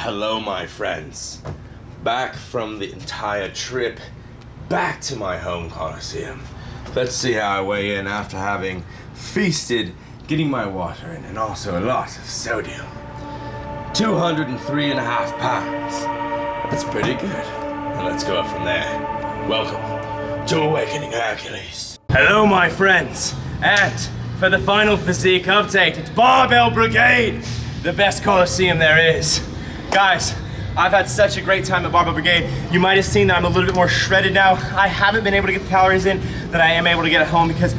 Hello, my friends. Back from the entire trip back to my home Coliseum. Let's see how I weigh in after having feasted, getting my water in, and also a lot of sodium. 203.5 pounds. That's pretty good. And let's go up from there. Welcome to Awakening Hercules. Hello, my friends. And for the final physique update, it's Barbell Brigade, the best Coliseum there is. Guys, I've had such a great time at Barbell Brigade. You might have seen that I'm a little bit more shredded now. I haven't been able to get the calories in that I am able to get at home because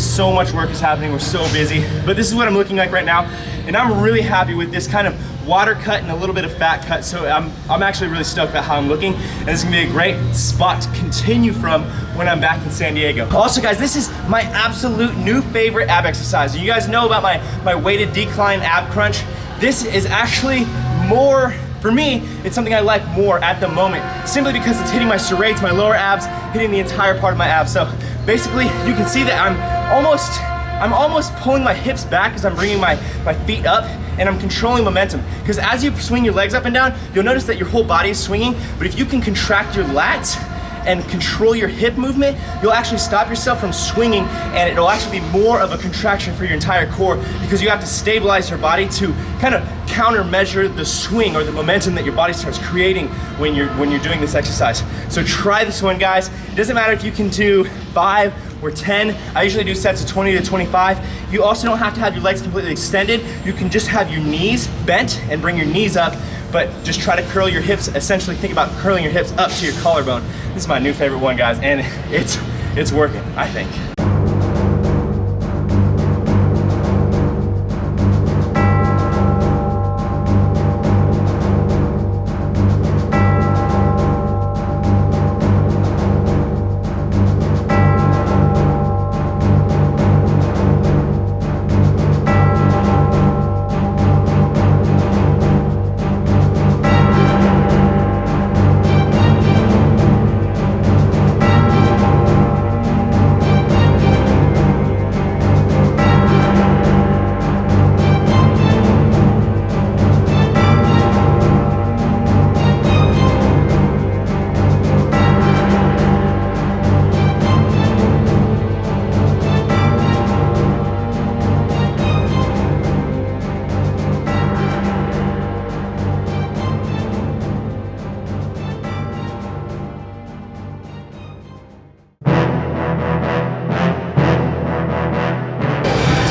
so much work is happening, we're so busy. But this is what I'm looking like right now, and I'm really happy with this kind of water cut and a little bit of fat cut, so I'm actually really stoked about how I'm looking, and this is gonna be a great spot to continue from when I'm back in San Diego. Also guys, this is my absolute new favorite ab exercise. You guys know about my weighted decline ab crunch. This is actually more, for me, it's something I like more at the moment, simply because it's hitting my serrates, my lower abs, hitting the entire part of my abs. So basically, you can see that I'm almost pulling my hips back as I'm bringing my feet up, and I'm controlling momentum. Because as you swing your legs up and down, you'll notice that your whole body is swinging, but if you can contract your lats and control your hip movement, you'll actually stop yourself from swinging, and it'll actually be more of a contraction for your entire core, because you have to stabilize your body to kind of countermeasure the swing or the momentum that your body starts creating when you're doing this exercise. So try this one, guys. It doesn't matter if you can do 5 or 10. I usually do sets of 20 to 25. You also don't have to have your legs completely extended. You can just have your knees bent and bring your knees up, but just try to curl your hips. Essentially think about curling your hips up to your collarbone. This is my new favorite one, guys, and it's working, I think.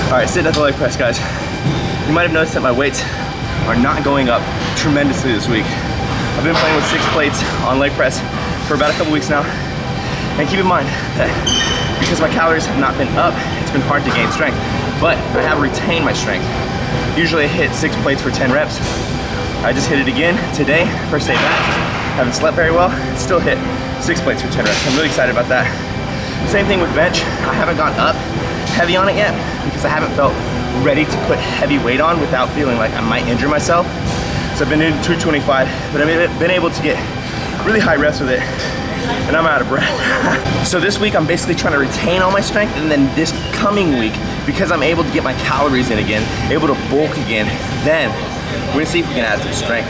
All right, sitting at the leg press, guys. You might have noticed that my weights are not going up tremendously this week. I've been playing with 6 plates on leg press for about a couple weeks now. And keep in mind that because my calories have not been up, it's been hard to gain strength, but I have retained my strength. Usually I hit 6 plates for 10 reps. I just hit it again today, first day back. Haven't slept very well, still hit 6 plates for 10 reps. I'm really excited about that. Same thing with bench. I haven't gone up heavy on it yet because I haven't felt ready to put heavy weight on without feeling like I might injure myself. So I've been doing 225, but I've been able to get really high reps with it, and I'm out of breath. So this week I'm basically trying to retain all my strength, and then this coming week, because I'm able to get my calories in again, able to bulk again, then we're gonna see if we can add some strength.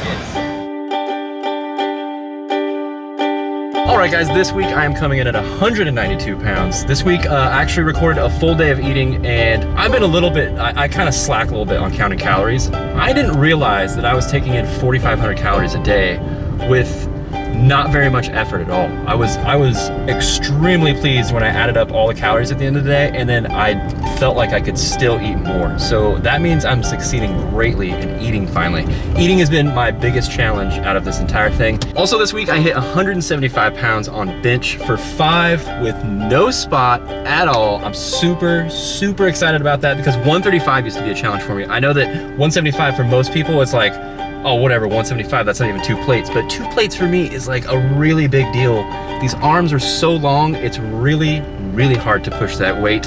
All right, guys, this week I am coming in at 192 pounds. This week I actually recorded a full day of eating, and I've been a little bit, I kind of slack a little bit on counting calories. I didn't realize that I was taking in 4,500 calories a day with not very much effort at all. I was extremely pleased when I added up all the calories at the end of the day, and then I felt like I could still eat more. So that means I'm succeeding greatly in eating finally. Eating has been my biggest challenge out of this entire thing. Also this week I hit 175 pounds on bench for 5 with no spot at all. I'm super, super excited about that because 135 used to be a challenge for me. I know that 175 for most people, it's like, oh, whatever, 175, that's not even 2 plates. But 2 plates for me is like a really big deal. These arms are so long, it's really, really hard to push that weight.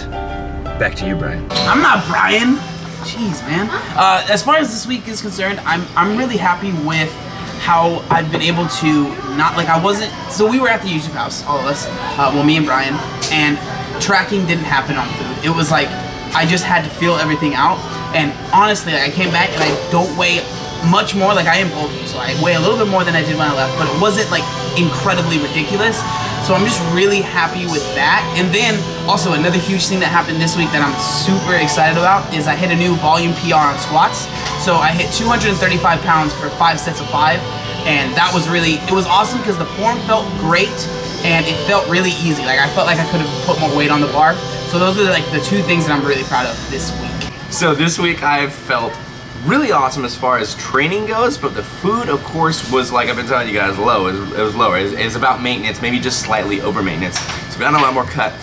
Back to you, Brian. I'm not Brian. Jeez, man. As far as this week is concerned, I'm really happy with how I've been able to not, like I wasn't, so we were at the YouTube house, all of us, well, me and Brian, and tracking didn't happen on food. It was like, I just had to feel everything out. And honestly, I came back and I don't weigh much more. Like, I am bulky, so I weigh a little bit more than I did when I left, but it wasn't like incredibly ridiculous. So I'm just really happy with that. And then also another huge thing that happened this week that I'm super excited about is I hit a new volume PR on squats. So I hit 235 pounds for 5 sets of 5, and that was really, it was awesome because the form felt great and it felt really easy. Like, I felt like I could have put more weight on the bar. So those are like the 2 things that I'm really proud of this week. So this week I've felt really awesome as far as training goes, but the food, of course, was, like I've been telling you guys, low. It was lower. It's about maintenance, maybe just slightly over maintenance. So we got a lot more cut.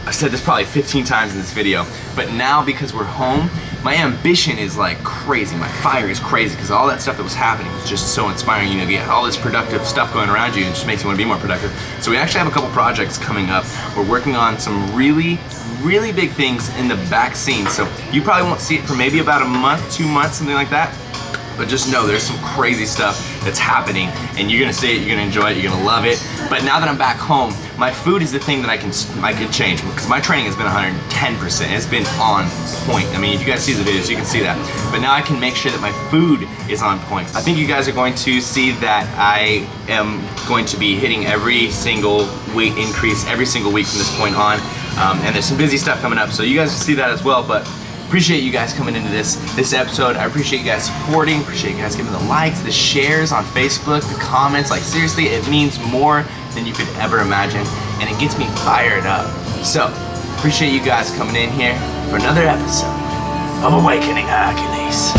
I've said this probably 15 times in this video, but now because we're home, my ambition is like crazy. My fire is crazy because all that stuff that was happening was just so inspiring. You know, you get all this productive stuff going around you, it just makes you want to be more productive. So we actually have a couple projects coming up. We're working on some really big things in the back scene. So you probably won't see it for maybe about a month, 2 months, something like that. But just know there's some crazy stuff that's happening, and you're gonna see it, you're gonna enjoy it, you're gonna love it. But now that I'm back home, my food is the thing that I can change, because my training has been 110%. It's been on point. I mean, if you guys see the videos, you can see that. But now I can make sure that my food is on point. I think you guys are going to see that I am going to be hitting every single weight increase every single week from this point on. And there's some busy stuff coming up, so you guys will see that as well. But appreciate you guys coming into this episode. I appreciate you guys supporting, appreciate you guys giving the likes, the shares on Facebook, the comments. Like, seriously, it means more than you could ever imagine, and it gets me fired up. So, appreciate you guys coming in here for another episode of Awakening Hercules.